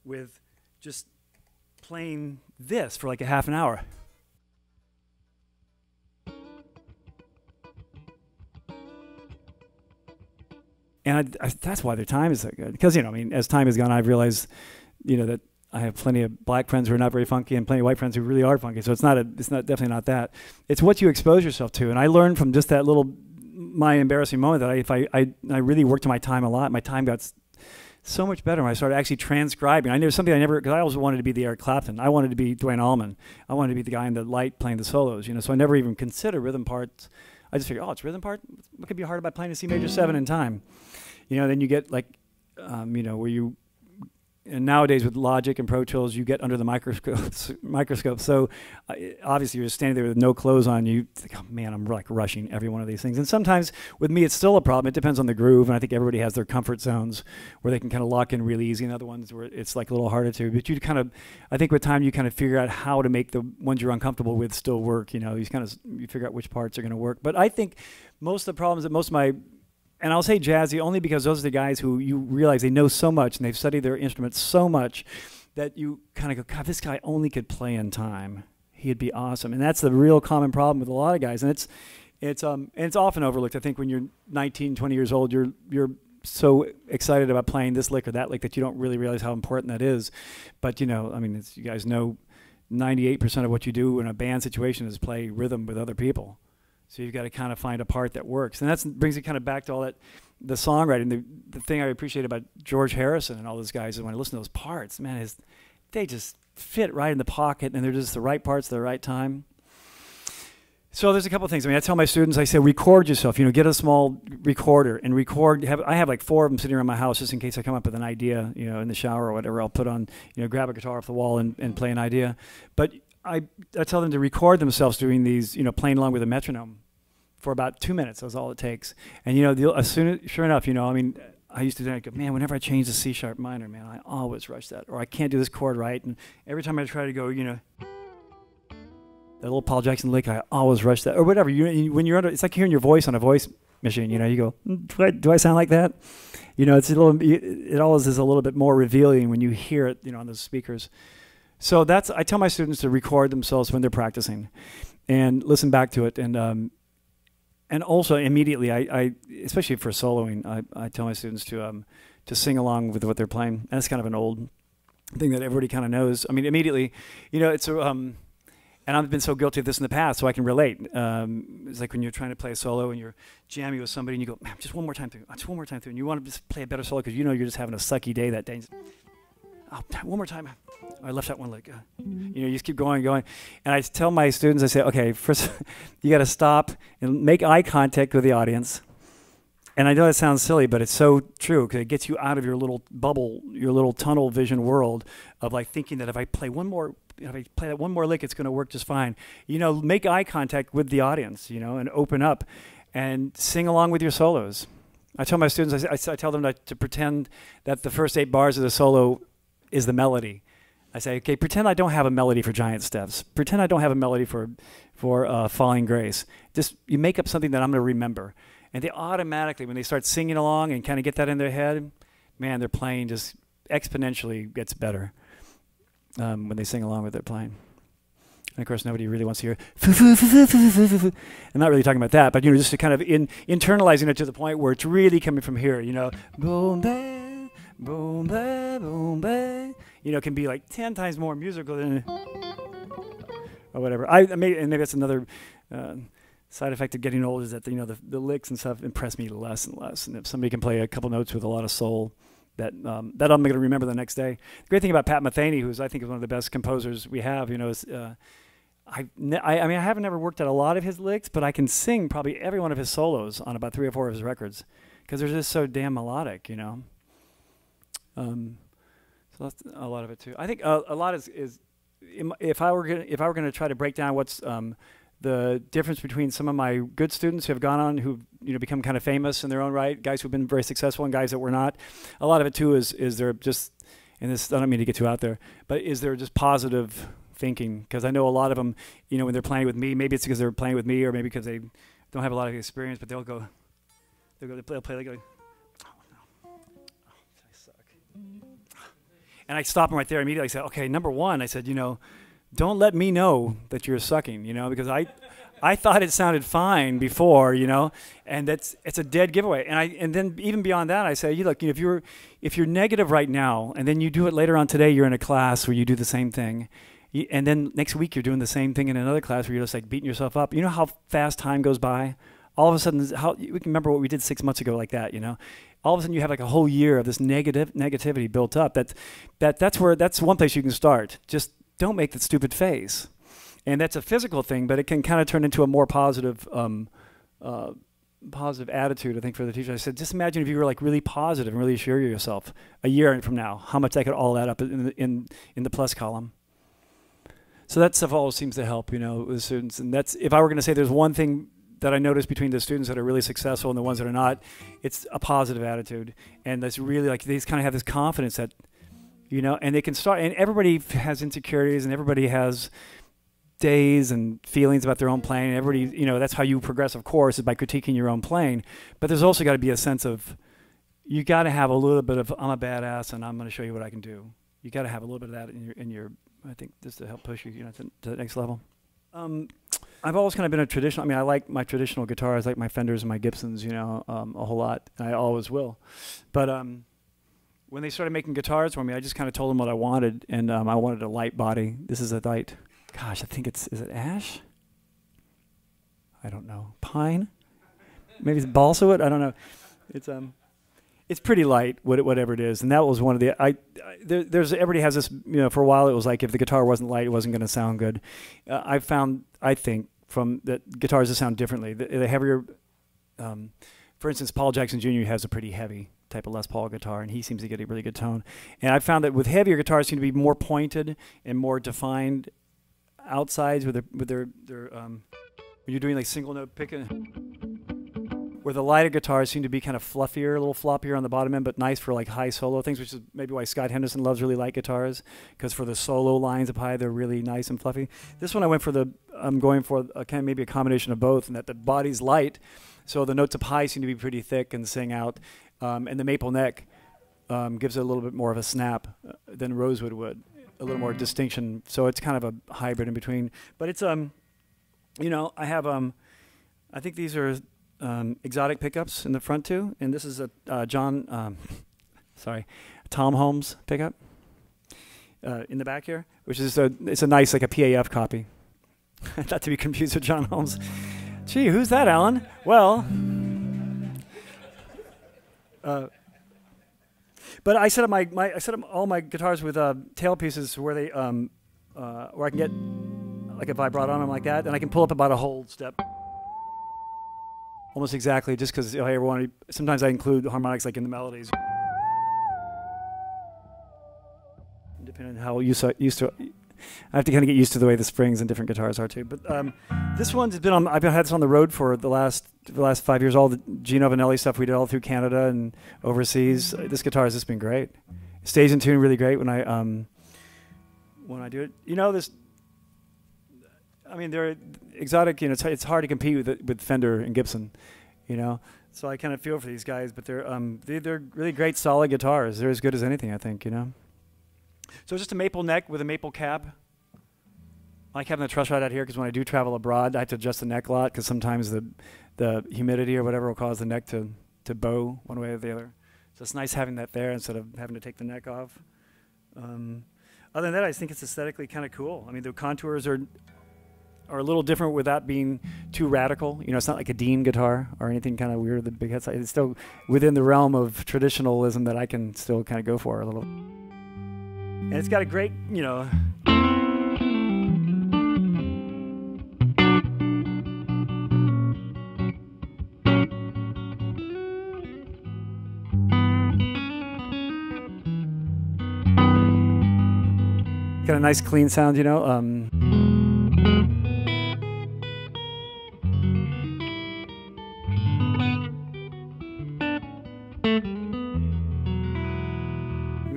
with just playing this for like a half an hour. And that's why their time is so good. Because, you know, I mean, as time has gone, I've realized, you know, that I have plenty of black friends who are not very funky and plenty of white friends who really are funky. So it's definitely not that. It's what you expose yourself to. And I learned from just that little, my embarrassing moment that if I really worked on my time a lot. My time got so much better when I started actually transcribing. I knew something because I always wanted to be the Eric Clapton. I wanted to be Dwayne Allman. I wanted to be the guy in the light playing the solos, you know, so I never even considered rhythm parts. I just figured, it's rhythm part? What could be hard about playing a C major 7 in time? You know, then you get like, you know, where you, and nowadays with Logic and Pro Tools, you get under the microscope. So obviously you're just standing there with no clothes on. You think, oh man, I'm like rushing every one of these things. And sometimes with me, it's still a problem. It depends on the groove. And I think everybody has their comfort zones where they can kind of lock in really easy, and other ones where it's like a little harder to. But you kind of, I think with time, you kind of figure out how to make the ones you're uncomfortable with still work. You know, you figure out which parts are going to work. But I think most of the problems that most of my, and I'll say jazzy only because those are the guys who you realize they know so much and they've studied their instruments so much that you kind of go, God, this guy only could play in time. He'd be awesome. And that's the real common problem with a lot of guys. And it's often overlooked. I think when you're 19, 20 years old, you're so excited about playing this lick or that lick that you don't really realize how important that is. But, you know, I mean, you guys know 98% of what you do in a band situation is play rhythm with other people. So you've got to kind of find a part that works. And that brings it kind of back to all that, the songwriting. The thing I appreciate about George Harrison and all those guys is when I listen to those parts, man, they just fit right in the pocket, and they're just the right parts at the right time. So there's a couple of things. I mean, I tell my students, I say, record yourself. You know, get a small recorder and record. I have like 4 of them sitting around my house just in case I come up with an idea, you know, in the shower or whatever. I'll put on, you know, grab a guitar off the wall and play an idea. But I tell them to record themselves doing these, you know, playing along with a metronome for about 2 minutes. That's all it takes. And, you know, sure enough, you know, I mean, I used to do it, I go, man, whenever I change the C sharp minor, man, I always rush that. Or I can't do this chord right. And every time I try to go, you know, that little Paul Jackson lick, I always rush that. Or whatever. When you're under, it's like hearing your voice on a voice machine. You know, you go, do I sound like that? You know, it always is a little bit more revealing when you hear it, you know, on those speakers. So I tell my students to record themselves when they're practicing and listen back to it. And also immediately, I especially for soloing, I tell my students to sing along with what they're playing. And that's kind of an old thing that everybody kind of knows. I mean, immediately, you know, and I've been so guilty of this in the past, so I can relate. It's like when you're trying to play a solo and you're jamming with somebody and you go, man, just one more time through, and you want to just play a better solo because you know you're just having a sucky day that day. Oh, one more time. I left out one leg. You know, you just keep going. And I tell my students, I say, okay, first you got to stop and make eye contact with the audience. And I know that sounds silly, but it's so true because it gets you out of your little bubble, your little tunnel vision world of like thinking that if I play that one more lick, it's going to work just fine. You know, make eye contact with the audience, you know, and open up and sing along with your solos. I tell my students, I tell them to pretend that the first 8 bars of the solo is the melody. I say, okay, pretend I don't have a melody for Giant Steps. Pretend I don't have a melody for Falling Grace. Just you make up something that I'm going to remember. And they automatically, when they start singing along and kind of get that in their head, man, their playing just exponentially gets better when they sing along with their playing. And of course, nobody really wants to hear. I'm not really talking about that, but you know, just to kind of internalizing it to the point where it's really coming from here. You know, boom, bang, boom, bang, boom, bang. You know, it can be like 10 times more musical than or whatever. And maybe that's another side effect of getting old is that, you know, the licks and stuff impress me less and less. And if somebody can play a couple notes with a lot of soul, that I'm going to remember the next day. The great thing about Pat Metheny, who's I think is one of the best composers we have, you know, is I mean, I haven't ever worked at a lot of his licks, but I can sing probably every one of his solos on about 3 or 4 of his records because they're just so damn melodic, you know. So that's a lot of it too. I think a lot is if I were going to try to break down what's the difference between some of my good students who have gone on, who've, you know, become kind of famous in their own right, guys who've been very successful and guys that were not. A lot of it too is they're just, and this, I don't mean to get too out there, but is there just positive thinking? Because I know a lot of them, you know, when they're playing with me, maybe it's because they're playing with me, or maybe because they don't have a lot of experience, but they'll play, they go, oh no, oh, I suck. And I stopped him right there immediately. I said, okay, number one, I said, don't let me know that you're sucking, because I thought it sounded fine before, and it's a dead giveaway. And then even beyond that, I say, look, if you're negative right now, and then you do it later on today, you're in a class where you do the same thing, and then next week you're doing the same thing in another class where you're just like beating yourself up. You know how fast time goes by? All of a sudden, we can remember what we did 6 months ago like that, All of a sudden you have like a whole year of this negativity built up. That's one place you can start. Just don't make the stupid face. And that's a physical thing, but it can kind of turn into a more positive attitude, I think, for the teacher. I said, just imagine if you were like really positive and really sure of yourself a year from now, how much that could all add up in the plus column. So that stuff always seems to help, with students. And that's, if I were going to say there's one thing that I noticed between the students that are really successful and the ones that are not, it's a positive attitude. And that's really like, they just kind of have this confidence that, and they can start, and everybody has insecurities and everybody has days and feelings about their own playing. Everybody, that's how you progress, of course, is by critiquing your own playing. But there's also got to be a sense of, you got to have a little bit of, I'm a badass and I'm going to show you what I can do. You got to have a little bit of that in your, I think, just to help push you, to the next level. I've always kind of been a traditional. I like my traditional guitars, like my Fenders and my Gibsons, a whole lot, and I always will. But when they started making guitars for me, I just kind of told them what I wanted, and I wanted a light body. This is a light. Gosh, I think is it ash? I don't know. Pine? Maybe it's balsa wood? I don't know. It's pretty light, whatever it is, and that was one of the. There's everybody has this. For a while it was like if the guitar wasn't light, it wasn't going to sound good. I found, I think, from that guitars that sound differently. The heavier, for instance, Paul Jackson Jr. has a pretty heavy type of Les Paul guitar, and he seems to get a really good tone. And I found that with heavier guitars, seem to be more pointed and more defined outsides with their when you're doing like single note picking. Where the lighter guitars seem to be kind of fluffier, a little floppier on the bottom end, but nice for like high solo things, which is maybe why Scott Henderson loves really light guitars, because for the solo lines up high, they're really nice and fluffy. This one I'm going for maybe a combination of both, and that the body's light, so the notes up high seem to be pretty thick and sing out, and the maple neck gives it a little bit more of a snap than rosewood would, a little more distinction. So it's kind of a hybrid in between. But it's I have I think these are Xotic pickups in the front too, and this is a Tom Holmes pickup in the back here, which is it's a nice like a PAF copy, not to be confused with John Holmes. Gee, who's that, Alan? Well, but I set up all my guitars with tail pieces where they where I can get like a vibrato on them like that, and I can pull up about a whole step. Almost exactly, just because sometimes I include harmonics like in the melodies. Depending on how used to, I have to kind of get used to the way the springs and different guitars are too. But this one's been on. I've had this on the road for the last 5 years. All the Gino Vanelli stuff we did all through Canada and overseas. This guitar has just been great. It stays in tune really great when I do it. This. They're Xotic. It's hard to compete with Fender and Gibson. So I kind of feel for these guys, but they're really great, solid guitars. They're as good as anything, I think. So it's just a maple neck with a maple cap. I like having the truss rod out here because when I do travel abroad, I have to adjust the neck a lot because sometimes the humidity or whatever will cause the neck to bow one way or the other. So it's nice having that there instead of having to take the neck off. Other than that, I think it's aesthetically kind of cool. The contours are a little different without being too radical. It's not like a Dean guitar or anything kind of weird. The big head size. It's still within the realm of traditionalism that I can still kind of go for a little. And it's got a great, got a nice clean sound,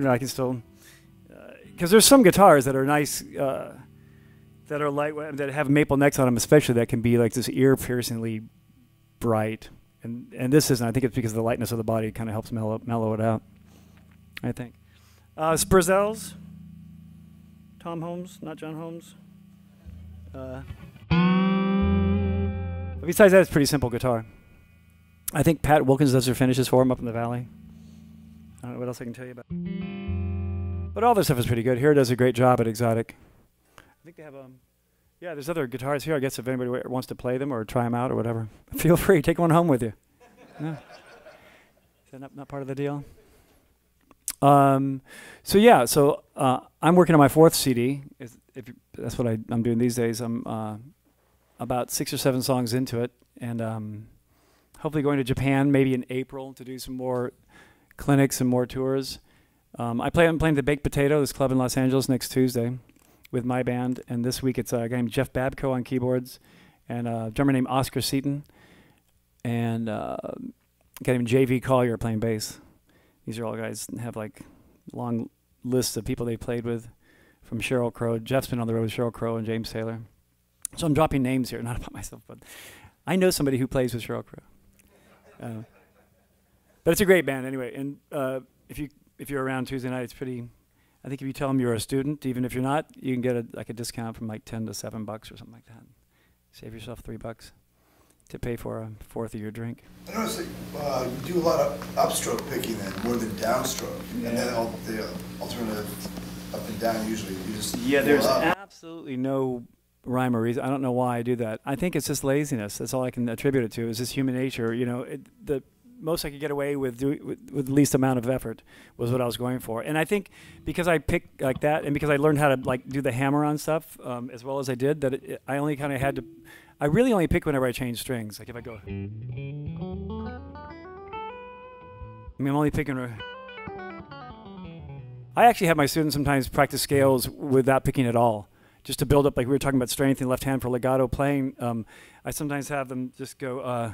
I can still, because there's some guitars that are nice, that are lightweight, that have maple necks on them, especially that can be like this ear-piercingly bright, and this isn't. I think it's because of the lightness of the body kind of helps mellow it out, I think. Spurzels. Tom Holmes, not John Holmes. Besides that, it's pretty simple guitar. I think Pat Wilkins does their finishes for him up in the valley. I don't know what else I can tell you about. But all this stuff is pretty good. Here does a great job at Xotic. I think they have yeah, there's other guitars here. I guess if anybody wants to play them or try them out or whatever, feel free. Take one home with you. Yeah. Is that not part of the deal? So yeah, I'm working on my 4th CD. That's what I'm doing these days. I'm about 6 or 7 songs into it, and hopefully going to Japan maybe in April to do some more clinics and more tours. I'm playing the Baked Potato, this club in Los Angeles, next Tuesday with my band, and this week it's a guy named Jeff Babco on keyboards and a drummer named Oscar Seaton and a guy named J.V. Collier playing bass. These are all guys that have like long lists of people they played with, from Sheryl Crow. Jeff's been on the road with Sheryl Crow and James Taylor. So I'm dropping names here, not about myself, but I know somebody who plays with Sheryl Crow. But it's a great band anyway. And if you're around Tuesday night, it's pretty. I think if you tell them you're a student, even if you're not, you can get a discount from like $10 to $7 or something like that. Save yourself $3 to pay for a 4th of your drink. I noticed that you do a lot of upstroke picking then, more than downstroke, and then the alternative up and down usually. You just there's absolutely no rhyme or reason. I don't know why I do that. I think it's just laziness. That's all I can attribute it to. Is just human nature. You know, the most I could get away with with the least amount of effort was what I was going for. And I think because I picked like that, and because I learned how to like do the hammer-on stuff as well as I did, that I only kind of had to. I really only pick whenever I change strings. Like if I go, I'm only picking. I actually have my students sometimes practice scales without picking at all, just to build up. Like we were talking about strength in left hand for legato playing. I sometimes have them just go.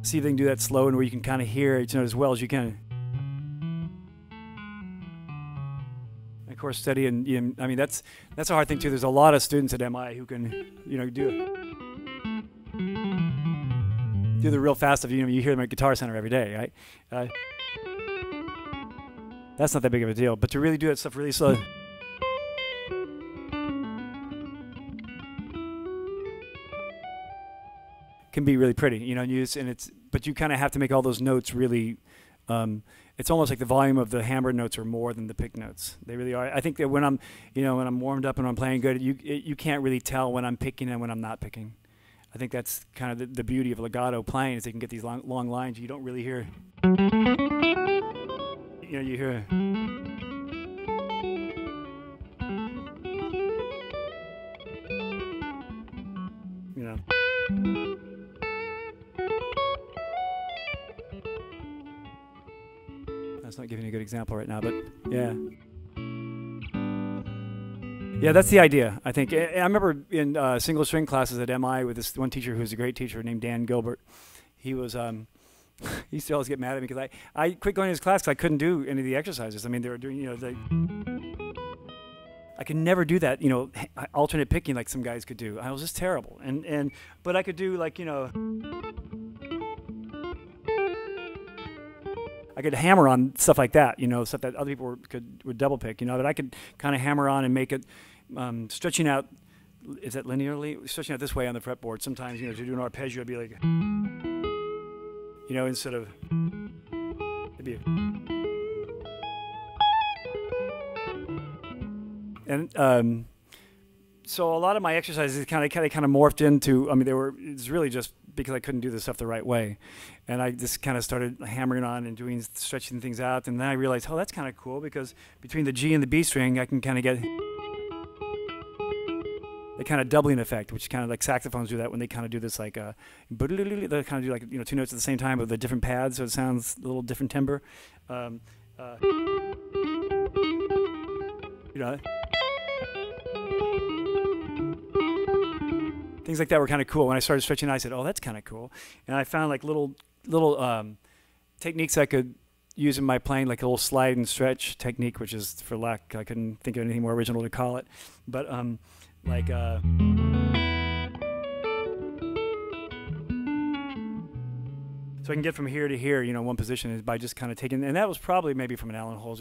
See if they can do that slow and where you can kind of hear each note as well as you can. And of course, steady and I mean that's a hard thing too. There's a lot of students at MI who can do the real fast stuff. You hear them at Guitar Center every day, right? That's not that big of a deal. But to really do that stuff really slow. Can be really pretty, but you kind of have to make all those notes really. It's almost like the volume of the hammered notes are more than the pick notes. They really are. I think that when I'm warmed up and I'm playing good, you can't really tell when I'm picking and when I'm not picking. I think that's kind of the beauty of legato playing is they can get these long lines you don't really hear. You hear. That's not giving you a good example right now, but yeah. Yeah, that's the idea, I think. I remember in single string classes at MI with this one teacher who was a great teacher named Dan Gilbert. He was, he used to always get mad at me because I quit going to his class because I couldn't do any of the exercises. I mean, they were doing, I could never do that, alternate picking like some guys could do. I was just terrible. But I could do I could hammer on stuff like that, stuff that other people would double pick, that I could kind of hammer on and make it stretching out. Is that linearly? Stretching out this way on the fretboard. Sometimes, to do an arpeggio, it'd be like, instead of, it'd be. And so a lot of my exercises kind of morphed into. I mean, it's really just because I couldn't do this stuff the right way, and I just kind of started hammering on and stretching things out, and then I realized, oh, that's kind of cool because between the G and the B string, I can kind of get the kind of doubling effect, which is kind of like saxophones do that when they kind of do this like they kind of do like 2 notes at the same time with the different pads, so it sounds a little different timbre. Things like that were kind of cool. When I started stretching, I said, "Oh, that's kind of cool." And I found like little techniques I could use in my playing, like a little slide and stretch technique, which is for lack. I couldn't think of anything more original to call it. But So I can get from here to here, one position is by just kind of taking, and that was probably maybe from an Allen Holzer